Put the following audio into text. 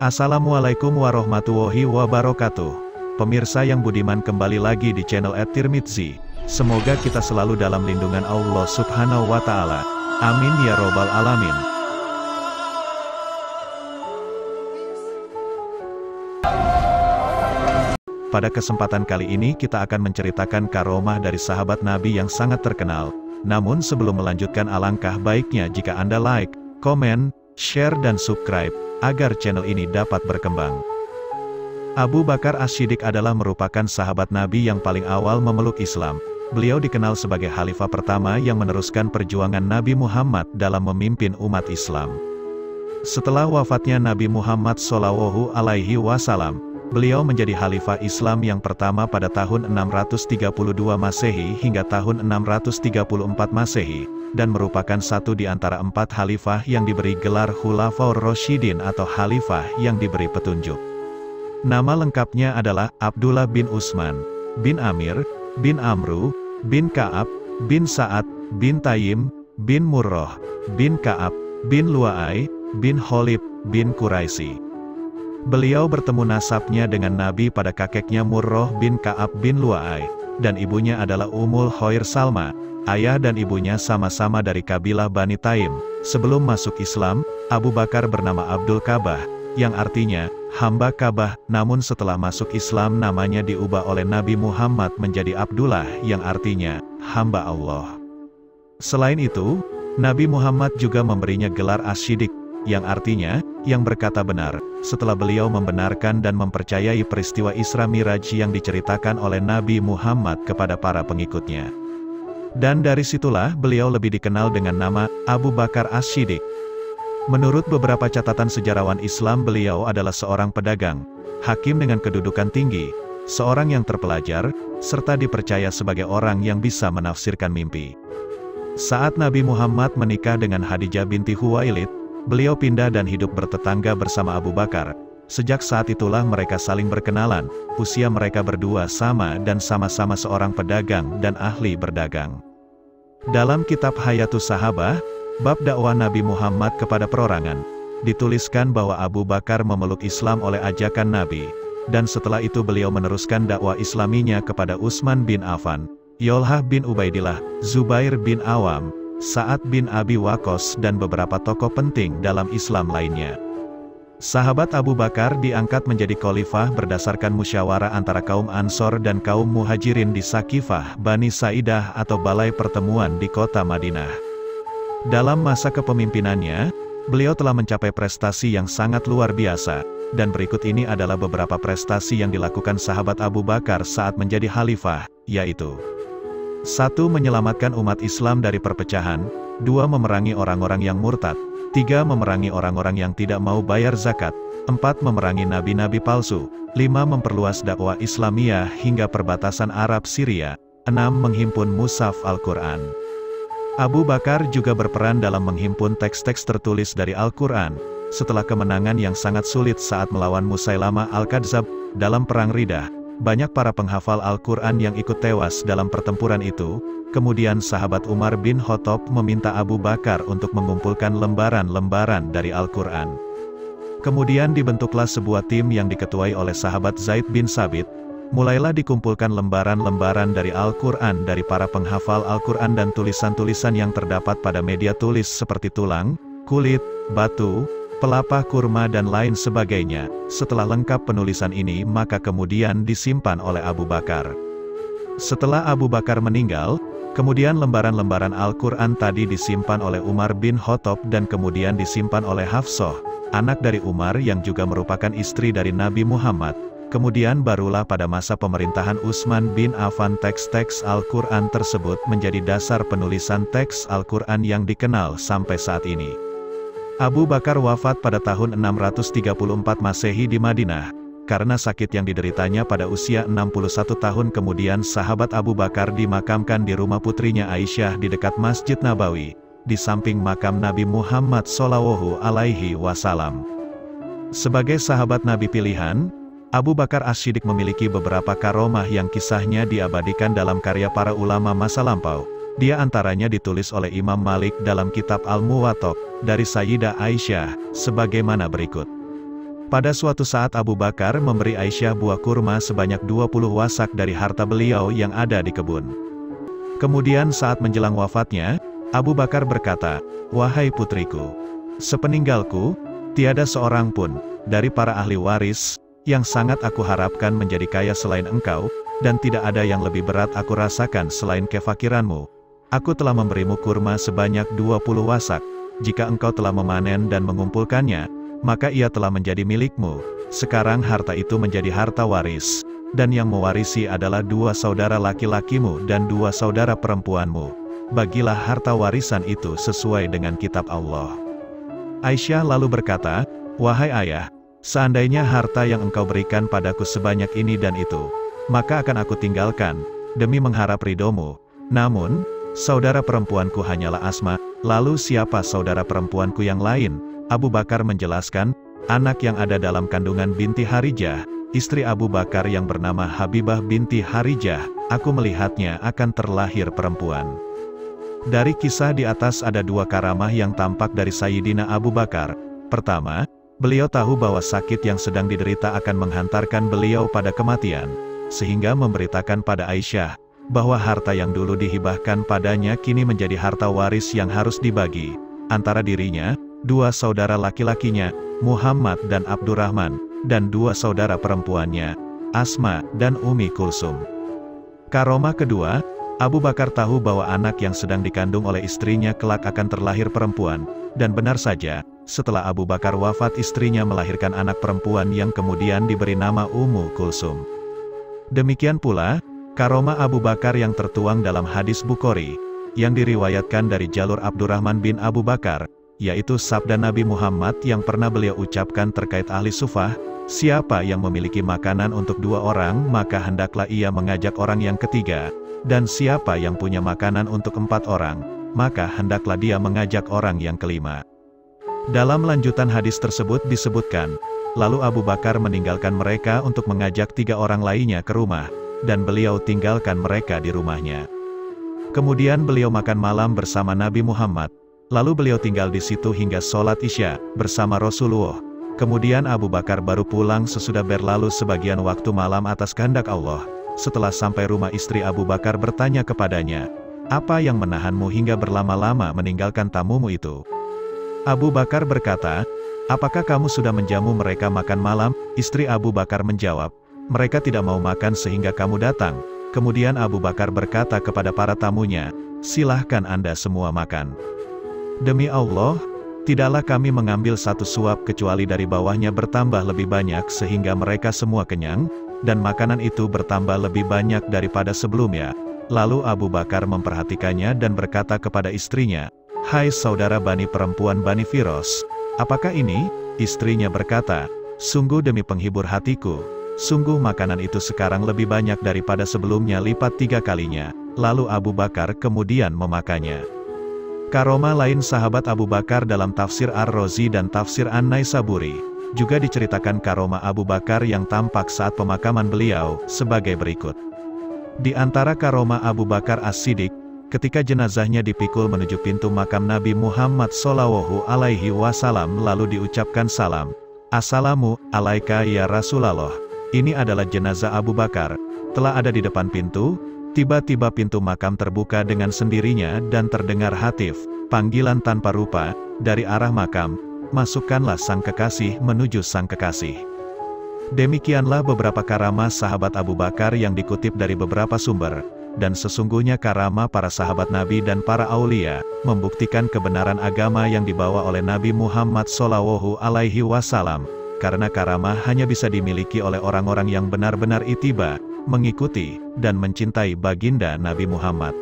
Assalamualaikum warahmatullahi wabarakatuh. Pemirsa yang budiman, kembali lagi di channel @tirmidzi. Semoga kita selalu dalam lindungan Allah Subhanahu wa Ta'ala. Amin ya Robbal 'Alamin. Pada kesempatan kali ini kita akan menceritakan karomah dari sahabat Nabi yang sangat terkenal. Namun sebelum melanjutkan, alangkah baiknya jika Anda like, komen, share dan subscribe, agar channel ini dapat berkembang. Abu Bakar As-Siddiq adalah merupakan sahabat Nabi yang paling awal memeluk Islam. Beliau dikenal sebagai khalifah pertama yang meneruskan perjuangan Nabi Muhammad dalam memimpin umat Islam. Setelah wafatnya Nabi Muhammad SAW, beliau menjadi khalifah Islam yang pertama pada tahun 632 Masehi hingga tahun 634 Masehi, dan merupakan satu di antara 4 khalifah yang diberi gelar Khulafaur Rasyidin atau khalifah yang diberi petunjuk. Nama lengkapnya adalah Abdullah bin Utsman, bin Amir, bin Amru, bin Ka'ab, bin Sa'ad, bin Tayyim, bin Murrah, bin Ka'ab, bin Lu'ai, bin Khalid, bin Quraisy. Beliau bertemu nasabnya dengan Nabi pada kakeknya Murrah bin Ka'ab bin Lu'ai, dan ibunya adalah Ummul Khair Salma. Ayah dan ibunya sama-sama dari kabilah Bani Taim. Sebelum masuk Islam, Abu Bakar bernama Abdul Ka'bah, yang artinya hamba Ka'bah, namun setelah masuk Islam namanya diubah oleh Nabi Muhammad menjadi Abdullah yang artinya hamba Allah. Selain itu, Nabi Muhammad juga memberinya gelar As-Siddiq, yang artinya yang berkata benar, setelah beliau membenarkan dan mempercayai peristiwa Isra Miraj yang diceritakan oleh Nabi Muhammad kepada para pengikutnya. Dan dari situlah beliau lebih dikenal dengan nama Abu Bakar As-Siddiq. Menurut beberapa catatan sejarawan Islam, beliau adalah seorang pedagang, hakim dengan kedudukan tinggi, seorang yang terpelajar, serta dipercaya sebagai orang yang bisa menafsirkan mimpi. Saat Nabi Muhammad menikah dengan Khadijah binti Khuwailid, beliau pindah dan hidup bertetangga bersama Abu Bakar. Sejak saat itulah mereka saling berkenalan. Usia mereka berdua sama dan sama-sama seorang pedagang dan ahli berdagang. Dalam kitab Hayatus Sahabah, bab dakwah Nabi Muhammad kepada perorangan, dituliskan bahwa Abu Bakar memeluk Islam oleh ajakan Nabi, dan setelah itu beliau meneruskan dakwah Islaminya kepada Utsman bin Affan, Thalhah bin Ubaidillah, Zubair bin Awam, Sa'ad bin Abi Waqqas dan beberapa tokoh penting dalam Islam lainnya. Sahabat Abu Bakar diangkat menjadi khalifah berdasarkan musyawarah antara kaum Ansor dan kaum Muhajirin di Sakifah Bani Sa'idah atau Balai Pertemuan di kota Madinah. Dalam masa kepemimpinannya, beliau telah mencapai prestasi yang sangat luar biasa, dan berikut ini adalah beberapa prestasi yang dilakukan sahabat Abu Bakar saat menjadi khalifah, yaitu 1. Menyelamatkan umat Islam dari perpecahan. 2. Memerangi orang-orang yang murtad. 3. Memerangi orang-orang yang tidak mau bayar zakat. 4. Memerangi nabi-nabi palsu. 5. Memperluas dakwah Islamiyah hingga perbatasan Arab Syria. 6. Menghimpun mushaf Al-Quran. Abu Bakar juga berperan dalam menghimpun teks-teks tertulis dari Al-Quran. Setelah kemenangan yang sangat sulit saat melawan Musailamah Al-Kadzab dalam Perang Riddah, banyak para penghafal Al-Quran yang ikut tewas dalam pertempuran itu. Kemudian sahabat Umar bin Khattab meminta Abu Bakar untuk mengumpulkan lembaran-lembaran dari Al-Quran. Kemudian dibentuklah sebuah tim yang diketuai oleh sahabat Zaid bin Sabit. Mulailah dikumpulkan lembaran-lembaran dari Al-Quran dari para penghafal Al-Quran dan tulisan-tulisan yang terdapat pada media tulis seperti tulang, kulit, batu, pelapah kurma dan lain sebagainya. Setelah lengkap penulisan ini, maka kemudian disimpan oleh Abu Bakar. Setelah Abu Bakar meninggal, kemudian lembaran-lembaran Al-Quran tadi disimpan oleh Umar bin Khattab dan kemudian disimpan oleh Hafsah, anak dari Umar yang juga merupakan istri dari Nabi Muhammad. Kemudian barulah pada masa pemerintahan Utsman bin Affan teks-teks Al-Quran tersebut menjadi dasar penulisan teks Al-Quran yang dikenal sampai saat ini. Abu Bakar wafat pada tahun 634 Masehi di Madinah. Karena sakit yang dideritanya pada usia 61 tahun, kemudian sahabat Abu Bakar dimakamkan di rumah putrinya Aisyah di dekat Masjid Nabawi, di samping makam Nabi Muhammad SAW. Sebagai sahabat Nabi pilihan, Abu Bakar As-Siddiq memiliki beberapa karomah yang kisahnya diabadikan dalam karya para ulama masa lampau. Dia antaranya ditulis oleh Imam Malik dalam kitab Al-Muwatta dari Sayyidah Aisyah, sebagaimana berikut. Pada suatu saat Abu Bakar memberi Aisyah buah kurma sebanyak 20 wasak dari harta beliau yang ada di kebun. Kemudian saat menjelang wafatnya, Abu Bakar berkata, "Wahai putriku, sepeninggalku, tiada seorang pun dari para ahli waris yang sangat aku harapkan menjadi kaya selain engkau, dan tidak ada yang lebih berat aku rasakan selain kefakiranmu. Aku telah memberimu kurma sebanyak 20 wasak. Jika engkau telah memanen dan mengumpulkannya, maka ia telah menjadi milikmu. Sekarang harta itu menjadi harta waris, dan yang mewarisi adalah 2 saudara laki-lakimu dan 2 saudara perempuanmu. Bagilah harta warisan itu sesuai dengan kitab Allah." Aisyah lalu berkata, "Wahai ayah, seandainya harta yang engkau berikan padaku sebanyak ini dan itu, maka akan aku tinggalkan, demi mengharap ridhomu. Namun, saudara perempuanku hanyalah Asma, lalu siapa saudara perempuanku yang lain?" Abu Bakar menjelaskan, "Anak yang ada dalam kandungan binti Harijah, istri Abu Bakar yang bernama Habibah binti Harijah, aku melihatnya akan terlahir perempuan." Dari kisah di atas ada 2 karamah yang tampak dari Sayyidina Abu Bakar. Pertama, beliau tahu bahwa sakit yang sedang diderita akan menghantarkan beliau pada kematian, sehingga memberitakan pada Aisyah, bahwa harta yang dulu dihibahkan padanya kini menjadi harta waris yang harus dibagi, antara dirinya, 2 saudara laki-lakinya, Muhammad dan Abdurrahman, dan 2 saudara perempuannya, Asma dan Umi Kulsum. Karomah kedua, Abu Bakar tahu bahwa anak yang sedang dikandung oleh istrinya kelak akan terlahir perempuan, dan benar saja, setelah Abu Bakar wafat istrinya melahirkan anak perempuan yang kemudian diberi nama Ummu Kulsum. Demikian pula, karomah Abu Bakar yang tertuang dalam hadis Bukhari, yang diriwayatkan dari jalur Abdurrahman bin Abu Bakar, yaitu sabda Nabi Muhammad yang pernah beliau ucapkan terkait ahli sufah, "Siapa yang memiliki makanan untuk 2 orang maka hendaklah ia mengajak orang yang ketiga, dan siapa yang punya makanan untuk 4 orang, maka hendaklah dia mengajak orang yang kelima." Dalam lanjutan hadis tersebut disebutkan, lalu Abu Bakar meninggalkan mereka untuk mengajak 3 orang lainnya ke rumah, dan beliau tinggalkan mereka di rumahnya. Kemudian beliau makan malam bersama Nabi Muhammad, lalu beliau tinggal di situ hingga sholat Isya bersama Rasulullah. Kemudian Abu Bakar baru pulang sesudah berlalu sebagian waktu malam atas kehendak Allah. Setelah sampai rumah, istri Abu Bakar bertanya kepadanya, "Apa yang menahanmu hingga berlama-lama meninggalkan tamumu itu?" Abu Bakar berkata, "Apakah kamu sudah menjamu mereka makan malam?" Istri Abu Bakar menjawab, "Mereka tidak mau makan sehingga kamu datang." Kemudian Abu Bakar berkata kepada para tamunya, "Silahkan Anda semua makan. Demi Allah, tidaklah kami mengambil 1 suap kecuali dari bawahnya bertambah lebih banyak sehingga mereka semua kenyang, dan makanan itu bertambah lebih banyak daripada sebelumnya." Lalu Abu Bakar memperhatikannya dan berkata kepada istrinya, "Hai saudara Bani perempuan Bani Firos, apakah ini?" Istrinya berkata, "Sungguh demi penghibur hatiku, sungguh makanan itu sekarang lebih banyak daripada sebelumnya lipat 3 kalinya. Lalu Abu Bakar kemudian memakannya. Karomah lain sahabat Abu Bakar dalam tafsir Ar-Razi dan tafsir An-Naisaburi, juga diceritakan karomah Abu Bakar yang tampak saat pemakaman beliau, sebagai berikut. Di antara karomah Abu Bakar As-Siddiq, ketika jenazahnya dipikul menuju pintu makam Nabi Muhammad SAW, lalu diucapkan salam, "Assalamu alaika ya Rasulullah." Ini adalah jenazah Abu Bakar, telah ada di depan pintu. Tiba-tiba pintu makam terbuka dengan sendirinya dan terdengar hatif, panggilan tanpa rupa, dari arah makam, "Masukkanlah sang kekasih menuju sang kekasih." Demikianlah beberapa karamah sahabat Abu Bakar yang dikutip dari beberapa sumber, dan sesungguhnya karamah para sahabat Nabi dan para aulia, membuktikan kebenaran agama yang dibawa oleh Nabi Muhammad SAW, karena karamah hanya bisa dimiliki oleh orang-orang yang benar-benar ittiba, mengikuti, dan mencintai baginda Nabi Muhammad.